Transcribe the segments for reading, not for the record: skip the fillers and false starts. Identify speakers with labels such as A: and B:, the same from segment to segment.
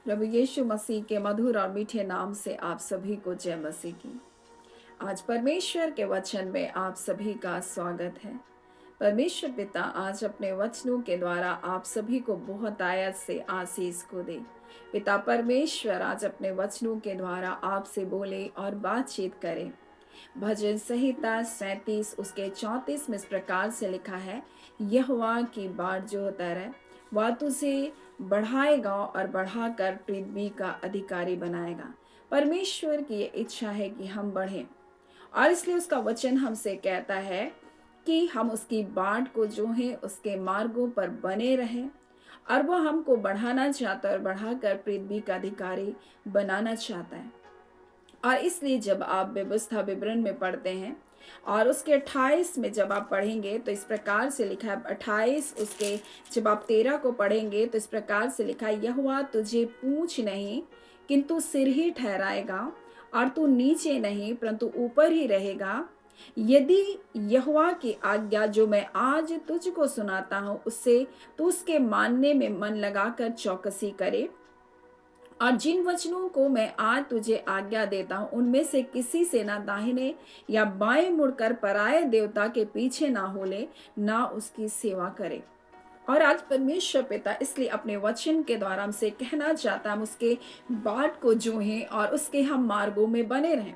A: प्रभु यीशु मसीह के मधुर और मीठे नाम से आप सभी को जय मसीह की। आज परमेश्वर के वचन में आप सभी का स्वागत है। परमेश्वर पिता आज अपने वचनों के द्वारा आप सभी को बहुत आयत से आशीष को दे। पिता परमेश्वर आज अपने वचनों के द्वारा आपसे बोले और बातचीत करे। भजन संहिता 37 उसके 34 में इस प्रकार से लिखा है, यहोवा की बाट जो होता है वह तुझे बढ़ाएगा और बढ़ाकर पृथ्वी का अधिकारी बनाएगा। परमेश्वर की ये इच्छा है कि हम बढ़ें और इसलिए उसका वचन हमसे कहता है कि हम उसकी बाट को जो है उसके मार्गों पर बने रहें और वह हमको बढ़ाना चाहता है और बढ़ाकर पृथ्वी का अधिकारी बनाना चाहता है। और इसलिए जब आप व्यवस्था विवरण में पढ़ते हैं और उसके 28 में जब आप पढ़ेंगे तो इस प्रकार से लिखा है, 28 उसके जब आप 13 को पढ़ेंगे तो इस प्रकार से लिखा है, यहोवा तुझे पूंछ नहीं किंतु सिर ही ठहराएगा और तू नीचे नहीं परंतु ऊपर ही रहेगा। यदि यहोवा की आज्ञा जो मैं आज तुझको सुनाता हूँ उससे तू उसके मानने में मन लगाकर चौकसी करे और जिन वचनों को मैं आज तुझे आज्ञा देता हूं उनमें से किसी से ना दाहिने या बाएं मुड़कर पराये देवता के पीछे ना होले ना उसकी सेवा करे। और आज परमेश्वर पिता इसलिए अपने वचन के द्वारा हमसे कहना चाहता हम उसके बाट को जोहें और उसके हम मार्गों में बने रहें।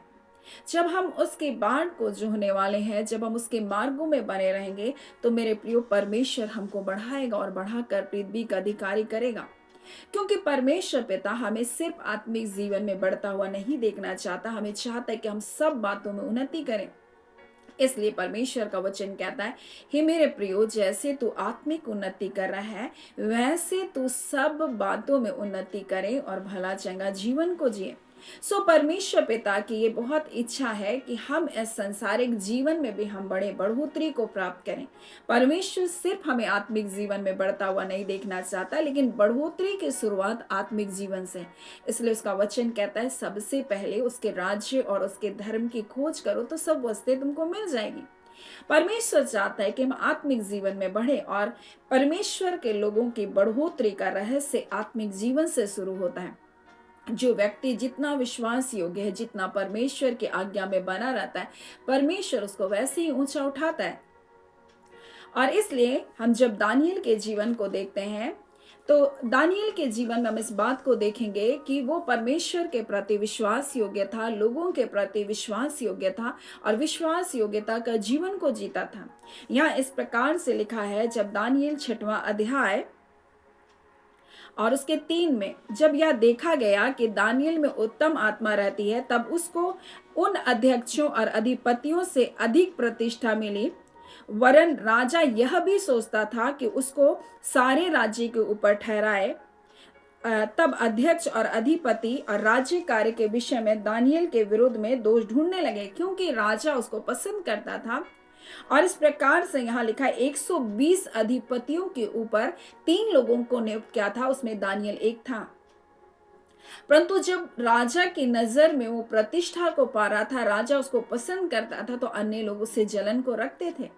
A: जब हम उसके बाट को जोहने वाले हैं, जब हम उसके मार्गों में बने रहेंगे तो मेरे प्रिय परमेश्वर हमको बढ़ाएगा और बढ़ाकर पृथ्वी का अधिकारी करेगा। क्योंकि परमेश्वर पिता हमें सिर्फ आत्मिक जीवन में बढ़ता हुआ नहीं देखना चाहता, हमें चाहता है कि हम सब बातों में उन्नति करें। इसलिए परमेश्वर का वचन कहता है, हे मेरे प्रियो, जैसे तू आत्मिक उन्नति कर रहा है वैसे तू सब बातों में उन्नति करे और भला चंगा जीवन को जिए। सो परमेश्वर पिता की ये बहुत इच्छा है कि हम इस संसारिक जीवन में भी हम बड़े बढ़ोतरी को प्राप्त करें। परमेश्वर सिर्फ हमें आत्मिक जीवन में बढ़ता हुआ नहीं देखना चाहता, लेकिन बढ़ोतरी की शुरुआत आत्मिक जीवन से। इसलिए उसका वचन कहता है, सबसे पहले उसके राज्य और उसके धर्म की खोज करो तो सब वस्तुएं तुमको मिल जाएगी। परमेश्वर चाहता है कि हम आत्मिक जीवन में बढ़े और परमेश्वर के लोगों की बढ़ोतरी का रहस्य आत्मिक जीवन से शुरू होता है। जो व्यक्ति जितना विश्वास योग्य है, जितना परमेश्वर की आज्ञा में बना रहता है, परमेश्वर उसको वैसे ही ऊंचा उठाता है। और इसलिए हम जब दानियल के जीवन को देखते हैं तो दानियल के जीवन में हम इस बात को देखेंगे कि वो परमेश्वर के प्रति विश्वास योग्य था, लोगों के प्रति विश्वास योग्य था और विश्वास योग्यता का जीवन को जीता था। यहाँ इस प्रकार से लिखा है, जब दानियल 6वां अध्याय और उसके 3 में जब यह देखा गया कि दानियल में उत्तम आत्मा रहती है, तब उसको उन अध्यक्षों और अधिपतियों से अधिक प्रतिष्ठा मिली। वरन राजा यह भी सोचता था कि उसको सारे राज्य के ऊपर ठहराए। तब अध्यक्ष और अधिपति और राज्य कार्य के विषय में दानियल के विरुद्ध में दोष ढूंढने लगे, क्योंकि राजा उसको पसंद करता था। और इस प्रकार से यहाँ लिखा है, 120 अधिपतियों के ऊपर 3 लोगों को नियुक्त किया था, उसमें दानियल एक था। परंतु जब राजा की नजर में वो प्रतिष्ठा को पा रहा था, राजा उसको पसंद करता था, तो अन्य लोग उससे जलन को रखते थे,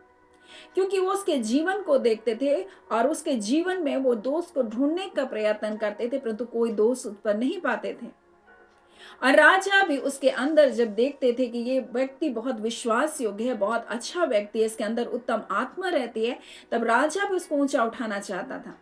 A: क्योंकि वो उसके जीवन को देखते थे और उसके जीवन में वो दोष को ढूंढने का प्रयत्न करते थे, परंतु कोई दोष उस पर नहीं पाते थे। और राजा भी उसके अंदर जब देखते थे कि ये व्यक्ति बहुत विश्वास योग्य है, बहुत अच्छा व्यक्ति है, इसके अंदर उत्तम आत्मा रहती है, तब राजा भी उसको ऊंचा उठाना चाहता था।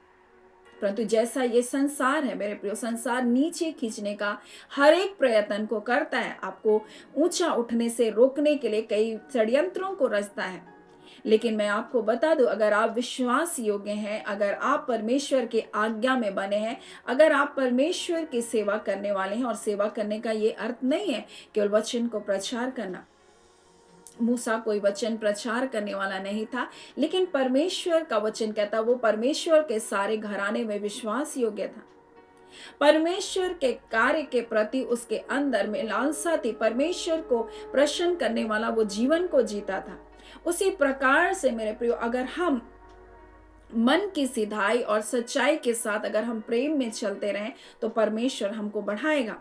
A: परंतु जैसा ये संसार है मेरे प्रियो, संसार नीचे खींचने का हर एक प्रयत्न को करता है, आपको ऊंचा उठने से रोकने के लिए कई षड्यंत्रों को रचता है। लेकिन मैं आपको बता दूं, अगर आप विश्वास योग्य हैं, अगर आप परमेश्वर के आज्ञा में बने हैं, अगर आप परमेश्वर की सेवा करने वाले हैं, और सेवा करने का ये अर्थ नहीं है केवल वचन को प्रचार करना। मूसा कोई वचन प्रचार करने वाला नहीं था, लेकिन परमेश्वर का वचन कहता वो परमेश्वर के सारे घराने में विश्वास योग्य था। परमेश्वर के कार्य के प्रति उसके अंदर में लालसा थी, परमेश्वर को प्रसन्न करने वाला वो जीवन को जीता था। उसी प्रकार से मेरे प्रियो, अगर हम मन की सिधाई और सच्चाई के साथ अगर हम प्रेम में चलते रहें तो परमेश्वर हमको बढ़ाएगा।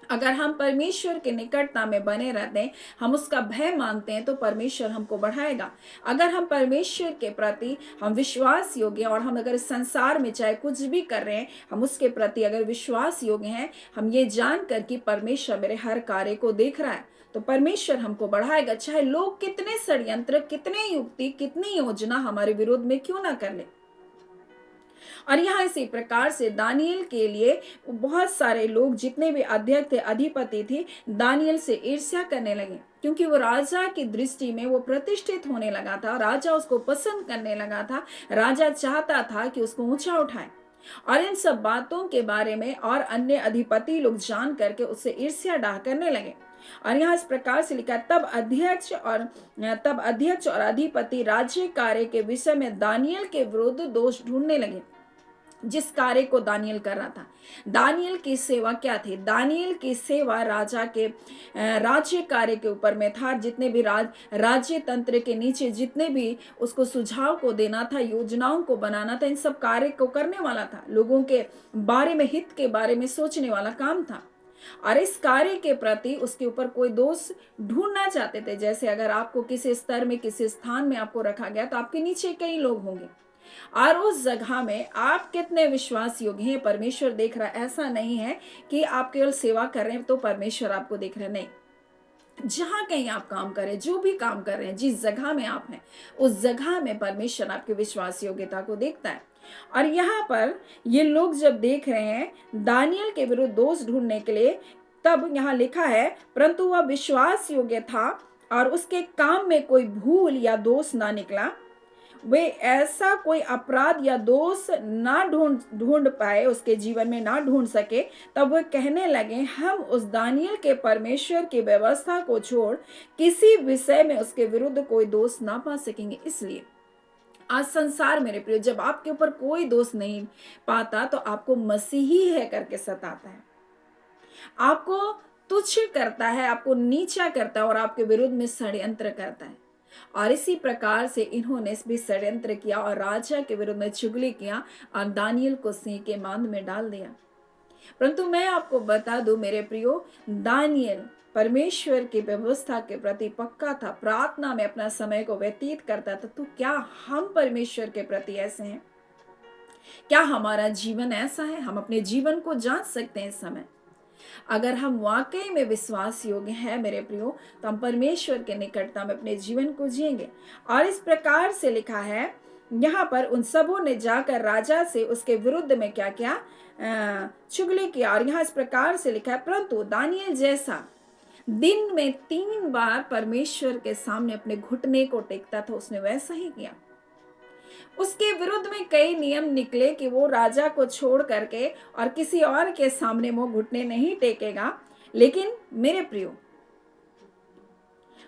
A: अगर हम परमेश्वर के निकटता में बने रहते हैं, हम उसका भय मानते हैं, तो परमेश्वर हमको बढ़ाएगा। अगर हम परमेश्वर के प्रति हम विश्वास योग्य हैं, और हम अगर इस संसार में चाहे कुछ भी कर रहे हैं, हम उसके प्रति अगर विश्वास योग्य हैं, हम ये जानकर कि परमेश्वर मेरे हर कार्य को देख रहा है, तो परमेश्वर हमको बढ़ाएगा। चाहे लोग कितने षड्यंत्र, कितने युक्ति, कितनी योजना हमारे विरोध में क्यों ना कर ले। और यहाँ इसी प्रकार से दानियल के लिए बहुत सारे लोग, जितने भी अध्यक्ष थे, अधिपति थे, दानियल से ईर्ष्या करने लगे, क्योंकि वो राजा की दृष्टि में वो प्रतिष्ठित होने लगा था। राजा उसको पसंद करने लगा था। राजा चाहता था कि उसको ऊंचा उठाए। और इन सब बातों के बारे में और अन्य अधिपति लोग जान करके उससे ईर्ष्या डाह करने लगे। और यहाँ इस प्रकार से लिखा, तब अध्यक्ष और अधिपति राज्य कार्य के विषय में दानियल के विरुद्ध दोष ढूंढने लगे, जिस कार्य को दानियल कर रहा था। दानियल की सेवा क्या थी? दानियल की सेवा राजा के राज्य कार्य के ऊपर में था। जितने भी राज्य तंत्र के नीचे जितने भी उसको सुझाव को देना था, योजनाओं को बनाना था, इन सब कार्य को करने वाला था। लोगों के बारे में, हित के बारे में सोचने वाला काम था। और इस कार्य के प्रति उसके ऊपर कोई दोष ढूंढना चाहते थे। जैसे अगर आपको किसी स्तर में, किसी स्थान में आपको रखा गया, तो आपके नीचे कई लोग होंगे, और उस जगह में आप कितने विश्वास योग्य हैं, परमेश्वर देख रहा है। ऐसा नहीं है कि आप केवल सेवा कर रहे हैं तो परमेश्वर आपको देख रहे हैं, नहीं। जहां कहीं आप काम करें, जो भी काम कर रहे हैं, जिस जगह में आप हैं, उस जगह में परमेश्वर आपके विश्वास योग्यता को देखता है। और यहाँ पर ये लोग जब देख रहे हैं दानियल के विरुद्ध दोष ढूंढने के लिए, तब यहाँ लिखा है, परंतु वह विश्वास योग्य था और उसके काम में कोई भूल या दोष ना निकला। वे ऐसा कोई अपराध या दोष ना ढूंढ पाए, उसके जीवन में ना ढूंढ सके। तब वे कहने लगे, हम उस दानियल के परमेश्वर की व्यवस्था को छोड़ किसी विषय में उसके विरुद्ध कोई दोष ना पा सकेंगे। इसलिए आज संसार, मेरे प्रिय, जब आपके ऊपर कोई दोष नहीं पाता, तो आपको मसीही है करके सताता है, आपको तुच्छ करता है, आपको नीचा करता है, और आपके विरुद्ध में षड्यंत्र करता है। और इसी प्रकार से इन्होंने भी षड्यंत्र किया और राजा के विरुद्ध में चुगली किया और दानियल को सिंह के मांद में डाल दिया। परंतु मैं आपको बता दूं मेरे प्रियो, दानियल परमेश्वर की व्यवस्था के प्रति पक्का था, प्रार्थना में अपना समय को व्यतीत करता था। तो क्या हम परमेश्वर के प्रति ऐसे हैं? क्या हमारा जीवन ऐसा है? हम अपने जीवन को जांच सकते हैं इस समय। अगर हम वाकई में विश्वास योग्य हैं मेरे प्रियो, तो हम परमेश्वर के निकटता में अपने जीवन को जिएंगे। और इस प्रकार से लिखा है यहाँ पर, उन सबों ने जाकर राजा से उसके विरुद्ध में क्या किया? चुगली किया। और यहाँ इस प्रकार से लिखा है, परंतु दानियल जैसा दिन में 3 बार परमेश्वर के सामने अपने घुटने को टेकता था, उसने वैसा ही किया। उसके विरुद्ध में कई नियम निकले कि वो राजा को छोड़ करके और किसी और के सामने वो घुटने नहीं टेकेगा। लेकिन मेरे प्रियो,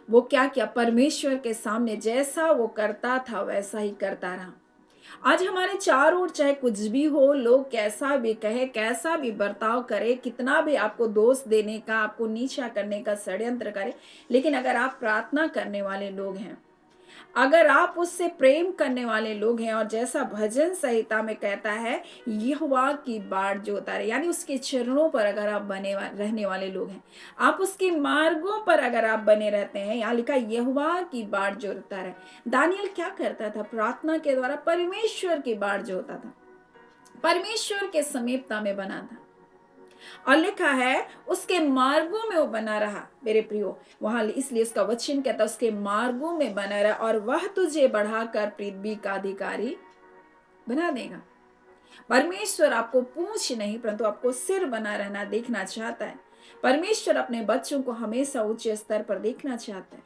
A: वो क्या किया? परमेश्वर के सामने जैसा वो करता था वैसा ही करता रहा। आज हमारे चारों ओर चाहे कुछ भी हो, लोग कैसा भी कहे, कैसा भी बर्ताव करे, कितना भी आपको दोष देने का, आपको नीचा करने का षड्यंत्र करे, लेकिन अगर आप प्रार्थना करने वाले लोग हैं, अगर आप उससे प्रेम करने वाले लोग हैं, और जैसा भजन संहिता में कहता है, यहोवा की बाट जोता रहे, यानी उसके चरणों पर अगर आप रहने वाले लोग हैं, आप उसके मार्गों पर अगर आप बने रहते हैं, यहाँ लिखा यहोवा की बाट जोता रहे। दानियल क्या करता था? प्रार्थना के द्वारा परमेश्वर की बाट जोता था, परमेश्वर के समीपता में बना था। और लिखा है उसके मार्गों में वो बना रहा। मेरे प्रियो, वहां इसलिए उसका वचन कहता है, उसके मार्गों में बना रहा और वह तुझे बढ़ाकर पृथ्वी का अधिकारी बना देगा। परमेश्वर आपको पूंछ नहीं, परंतु आपको सिर बना रहना देखना चाहता है। परमेश्वर अपने बच्चों को हमेशा उच्च स्तर पर देखना चाहता है,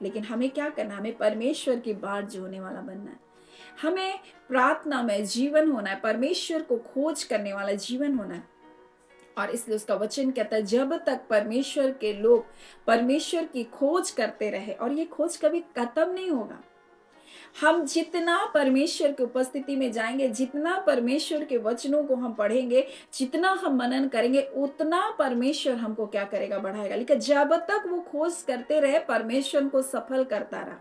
A: लेकिन हमें क्या करना? हमें परमेश्वर की बाट जोने वाला बनना है। हमें प्रार्थना में जीवन होना है, परमेश्वर को खोज करने वाला जीवन होना है। और इसलिए उसका वचन कहता है, जब तक परमेश्वर के लोग परमेश्वर की खोज करते रहे, और ये खोज कभी खत्म नहीं होगा। हम जितना परमेश्वर की उपस्थिति में जाएंगे, जितना परमेश्वर के वचनों को हम पढ़ेंगे, जितना हम मनन करेंगे, उतना परमेश्वर हमको क्या करेगा? बढ़ाएगा। लेकिन जब तक वो खोज करते रहे, परमेश्वर को सफल करता रहा।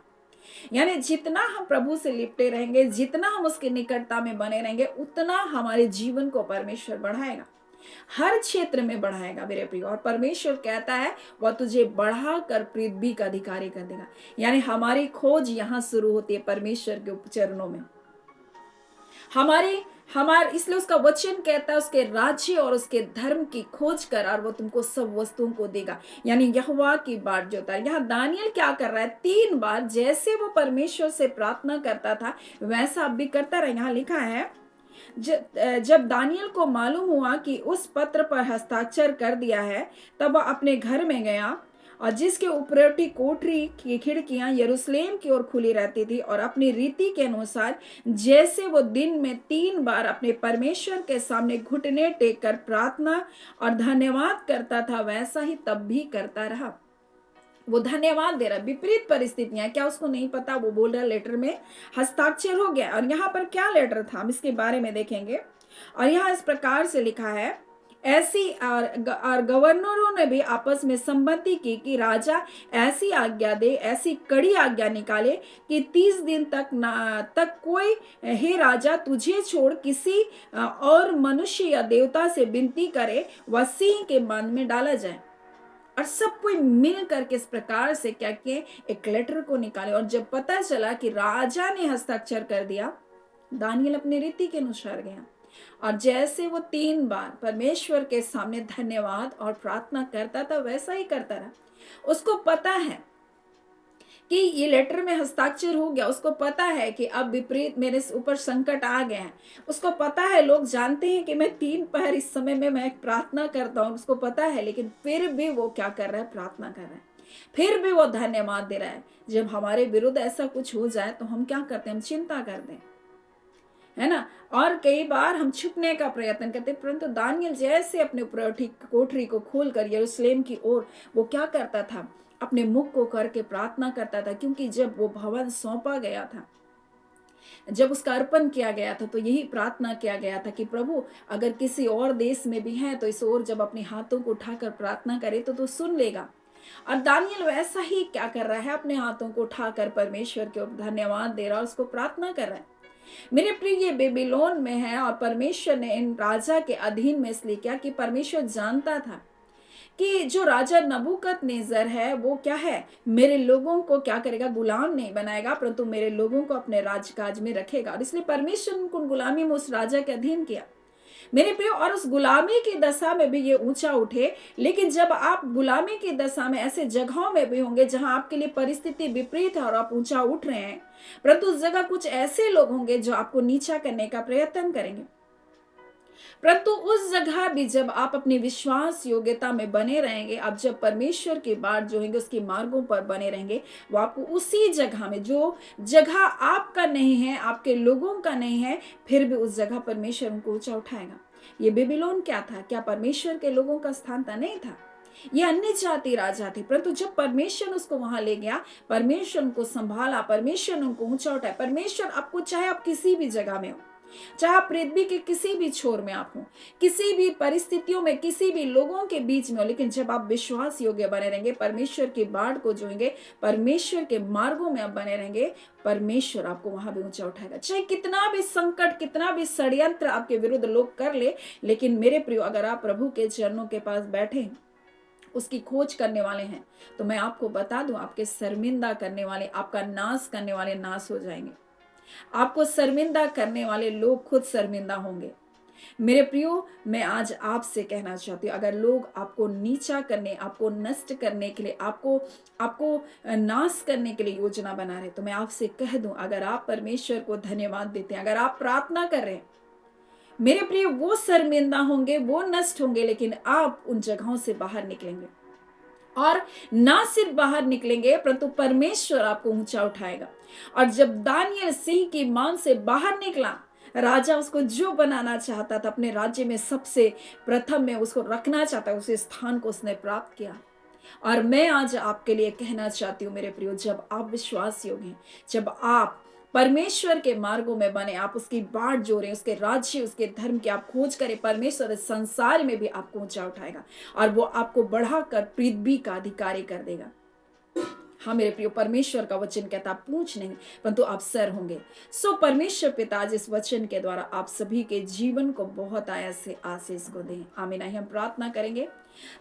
A: यानी जितना हम प्रभु से लिपटे रहेंगे, जितना हम उसके निकटता में बने रहेंगे, उतना हमारे जीवन को परमेश्वर बढ़ाएगा। हर क्षेत्र में बढ़ाएगा मेरे प्रिय। और परमेश्वर कहता है वह तुझे बढ़ाकर पृथ्वी का अधिकारी कर देगा। यानी हमारी खोज यहाँ शुरू होती है परमेश्वर के चरणों में। हमारे इसलिए उसका वचन कहता है उसके राज्य और उसके धर्म की खोज कर और वो तुमको सब वस्तुओं को देगा। यानी यहोवा की बाट जो था, यहाँ दानियल क्या कर रहा है, 3 बार जैसे वो परमेश्वर से प्रार्थना करता था वैसा अब भी करता रहा। यहाँ लिखा है जब दानियल को मालूम हुआ कि उस पत्र पर हस्ताक्षर कर दिया है, तब वह अपने घर में गया और जिसके ऊपरटी कोठरी की खिड़कियां यरूशलेम की ओर खुली रहती थी, और अपनी रीति के अनुसार जैसे वो दिन में 3 बार अपने परमेश्वर के सामने घुटने टेक कर प्रार्थना और धन्यवाद करता था, वैसा ही तब भी करता रहा। वो धन्यवाद दे रहा। विपरीत परिस्थितियां, क्या उसको नहीं पता? वो बोल रहा लेटर में हस्ताक्षर हो गया। और यहाँ पर क्या लेटर था हम इसके बारे में देखेंगे। और यहाँ इस प्रकार से लिखा है, ऐसी और गवर्नरों ने भी आपस में सम्मति की कि राजा ऐसी आज्ञा दे, ऐसी कड़ी आज्ञा निकाले कि 30 दिन तक कोई, हे राजा, तुझे छोड़ किसी और मनुष्य या देवता से विनती करे वह सिंह के बांध में डाला जाए। और सब कोई मिल करके इस प्रकार से क्या किए, एक लेटर को निकाले। और जब पता चला कि राजा ने हस्ताक्षर कर दिया, दानियल अपनी रीति के अनुसार गया और जैसे वो 3 बार परमेश्वर के सामने धन्यवाद और प्रार्थना करता था वैसा ही करता रहा। उसको पता है कि ये लेटर में हस्ताक्षर हो गया। उसको पता है कि अब विपरीत मेरे ऊपर संकट आ गए हैं। उसको पता है, लोग जानते हैं कि मैं 3 पहर इस समय में मैं प्रार्थना करता हूँ, उसको पता है। लेकिन फिर भी वो क्या कर रहा है, प्रार्थना कर रहा है, फिर भी वो धन्यवाद दे रहा है। जब हमारे विरुद्ध ऐसा कुछ हो जाए तो हम क्या करते हैं, हम चिंता करते हैं, है ना। और कई बार हम छुपने का प्रयत्न करते, परंतु दानियल जैसे अपने कोठरी को खोलकर यरूशलेम की ओर वो क्या करता था, अपने मुख को करके प्रार्थना करता था। क्योंकि जब वो भवन सौंपा गया था, जब उसका अर्पण किया गया था, तो यही प्रार्थना किया गया था कि प्रभु अगर किसी और देश में भी है तो इस ओर जब अपने हाथों को उठाकर प्रार्थना करे तो तू सुन लेगा। और दानियल वैसा ही क्या कर रहा है, अपने हाथों को उठाकर परमेश्वर के धन्यवाद दे रहा है, उसको प्रार्थना कर रहा है। मेरे प्रिय, ये बेबीलोन में है और परमेश्वर ने इन राजा के अधीन में इसलिए किया कि परमेश्वर जानता था कि जो राजा नबूकदनेस्सर है वो क्या है, मेरे लोगों को क्या करेगा, गुलाम नहीं बनाएगा, परंतु मेरे लोगों को अपने राजकाज में रखेगा। और इसलिए परमेश्वर ने उनको गुलामी में उस राजा के अधीन किया मेरे प्रियो। और उस गुलामी की दशा में भी ये ऊंचा उठे। लेकिन जब आप गुलामी की दशा में ऐसे जगहों में भी होंगे जहां आपके लिए परिस्थिति विपरीत है और आप ऊंचा उठ रहे हैं, परंतु उस जगह कुछ ऐसे लोग होंगे जो आपको नीचा करने का प्रयत्न करेंगे। परंतु उस जगह भी जब आप अपनी विश्वास योग्यता में बने रहेंगे, आप जब परमेश्वर की बाट जो होंगे उसके मार्गों पर बने रहेंगे, वो आपको उसी जगह में, जो जगह आपका नहीं है, आपके लोगों का नहीं है, फिर भी उस जगह परमेश्वर उनको ऊंचा उठाएगा। ये बेबीलोन क्या था, क्या परमेश्वर के लोगों का स्थान था? नहीं था। ये अन्य जाति राजा थे, परंतु जब परमेश्वर उसको वहां ले गया, परमेश्वर उनको संभाला, परमेश्वर ने उनको ऊंचा उठाया। परमेश्वर आपको, चाहे आप किसी भी जगह में हो, चाहे आप पृथ्वी के किसी भी छोर में आप हो, किसी भी परिस्थितियों में, किसी भी लोगों के बीच में हो, लेकिन जब आप विश्वास योग्य बने रहेंगे, परमेश्वर की बाट को जोएंगे, परमेश्वर के मार्गों में आप बने रहेंगे, परमेश्वर आपको वहां भी ऊंचा उठाएगा। चाहे कितना भी संकट, कितना भी षड्यंत्र आपके विरुद्ध लोग कर ले, लेकिन मेरे प्रियो, अगर आप प्रभु के चरणों के पास बैठे उसकी खोज करने वाले हैं, तो मैं आपको बता दूं, आपके शर्मिंदा करने वाले, आपका नाश करने वाले नाश हो जाएंगे। आपको शर्मिंदा करने वाले लोग खुद शर्मिंदा होंगे। मेरे प्रियो, मैं आज आपसे कहना चाहती हूँ, अगर लोग आपको नीचा करने, आपको नष्ट करने के लिए, आपको नाश करने के लिए योजना बना रहे, तो मैं आपसे कह दूं, अगर आप परमेश्वर को धन्यवाद देते हैं, अगर आप प्रार्थना कर रहे हैं, मेरे प्रिय, वो शर्मिंदा होंगे, वो नष्ट होंगे, लेकिन आप उन जगहों से बाहर निकलेंगे। और ना सिर्फ बाहर निकलेंगे, परंतु परमेश्वर आपको ऊंचा उठाएगा। और जब दानियल सिंह की मान से बाहर निकला, राजा उसको जो बनाना चाहता था, अपने राज्य में सबसे प्रथम में उसको रखना चाहता, उस स्थान को उसने प्राप्त किया। और मैं आज आपके लिए कहना चाहती हूँ मेरे प्रियो, जब आप विश्वास योग्य हैं, जब आप परमेश्वर के मार्गों में बने, आप उसकी बाट जोड़ें, उसके राज्य, उसके धर्म की आप खोज करें, परमेश्वर इस संसार में भी आपको ऊंचा उठाएगा और वो आपको बढ़ाकर पृथ्वी का अधिकारी कर देगा। हाँ मेरे प्रियो, परमेश्वर का वचन कहता आप पूंछ नहीं परंतु आप सर होंगे। सो परमेश्वर पिता आज इस वचन के द्वारा आप सभी के जीवन को बहुत आया से आशीष को दें। आमीन। आइए हम प्रार्थना करेंगे।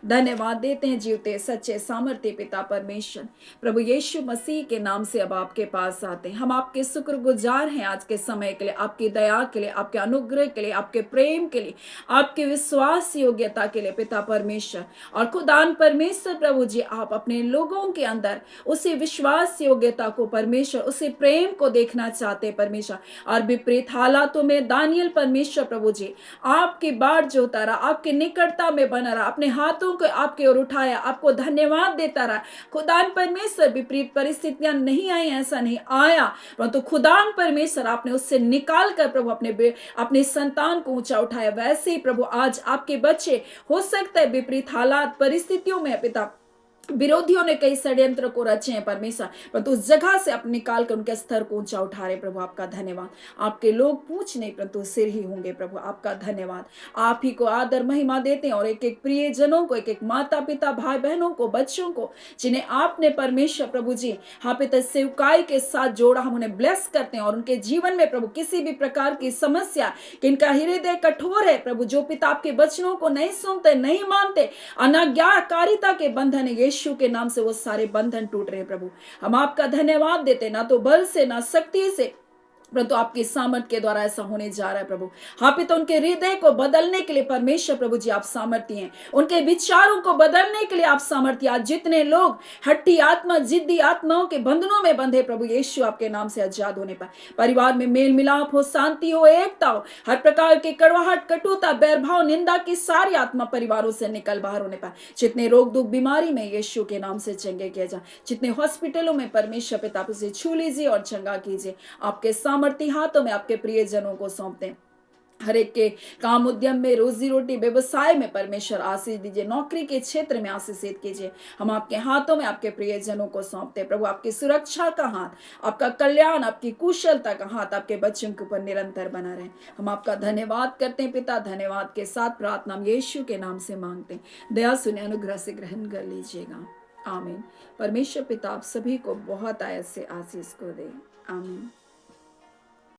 A: धन्यवाद देते हैं जीवते सच्चे सामर्थ्य पिता परमेश्वर, प्रभु यीशु मसीह के नाम से अब आपके पास आते हैं। हम आपके शुक्रगुजार हैं आज के समय के लिए, आपकी दया के लिए, आपके अनुग्रह के लिए, आपके प्रेम के लिए, आपके विश्वास योग्यता के लिए पिता परमेश्वर। और खुदान परमेश्वर प्रभु जी, आप अपने लोगों के अंदर उसी विश्वास योग्यता को परमेश्वर, उसी प्रेम को देखना चाहते परमेश्वर। और विपरीत हालातों में दानियल परमेश्वर प्रभु जी, आपकी बाट जो उतारा, आपकी निकटता में बना रहा, अपने हाथों को आपके ओर उठाया, आपको धन्यवाद देता रहा। खुदान परमेश्वर विपरीत परिस्थितियां नहीं आई, ऐसा नहीं आया, परंतु खुदान परमेश्वर आपने उससे निकाल कर प्रभु अपने संतान को ऊंचा उठाया। वैसे ही प्रभु आज आपके बच्चे हो सकता है विपरीत हालात परिस्थितियों में पिता विरोधियों ने कई षड्यंत्र को रचे हैं परमेश्वर, परंतु उस जगह से आप निकाल कर उनके स्तर को ऊंचा उठा रहे प्रभु, आपका धन्यवाद। आपके लोग पूछ नहीं परंतु सिर ही होंगे प्रभु, आपका धन्यवाद। आप ही को आदर महिमा देते हैं और एक एक प्रिय जनों को, एक एक माता पिता भाई बहनों को, बच्चों को जिन्हें आपने परमेश्वर प्रभु जी हाँ पिता सेवकाई के साथ जोड़ा, हम उन्हें ब्लेस करते हैं। और उनके जीवन में प्रभु किसी भी प्रकार की समस्या, किनका हृदय कठोर है प्रभु, जो पिता आपके वचनों को नहीं सुनते, नहीं मानते, अनाज्ञाकारिता के बंधन है, यीशु के नाम से वो सारे बंधन टूट रहे हैं प्रभु। हम आपका धन्यवाद देते, ना तो बल से ना शक्ति से परंतु आपकी सामर्थ के द्वारा ऐसा होने जा रहा है प्रभु। हाँ पिता, उनके हृदय को बदलने के लिए परमेश्वर प्रभु जी आप सामर्थ्य हैं, उनके विचारों को बदलने के लिए आप सामर्थ्य। आज जितने लोग हट्टी आत्मा, जिद्दी आत्माओं के बंधनों में बंधे प्रभु यीशु आपके नाम से आजाद होने पर परिवार में मेल मिलाप हो, शांति हो, एकता हो, हर प्रकार के कड़वाहट, कटुता, बैरभाव, निंदा की सारी आत्मा परिवारों से निकल बाहर होने पर जितने रोग दुख बीमारी में यीशु के नाम से चंगे किया जाए, जितने हॉस्पिटलों में परमेश्वर पिता आप उसे छू लीजिए और चंगा कीजिए। आपके सामर्थ्य हाथों में आपके प्रियजनों को सौंपते हैं। हर एक के काम उद्यम में, रोजी रोटी, व्यवसाय में परमेश्वर आशीष दीजिए, नौकरी के क्षेत्र में आशीषित कीजिए। हम आपके हाथों में आपके प्रियजनों को सौंपते हैं प्रभु। आपकी सुरक्षा का हाथ, आपका कल्याण, आपकी कुशलता का हाथ आपके बच्चों के ऊपर निरंतर बना रहे। हम आपका धन्यवाद करते हैं पिता। धन्यवाद के साथ प्रार्थना हम यीशु के नाम से मांगते हैं। दया सुने, अनुग्रह से ग्रहण कर लीजिएगा। आमीन। परमेश्वर पिता आप सभी को बहुत आयत से आशीष को दे। आमीन।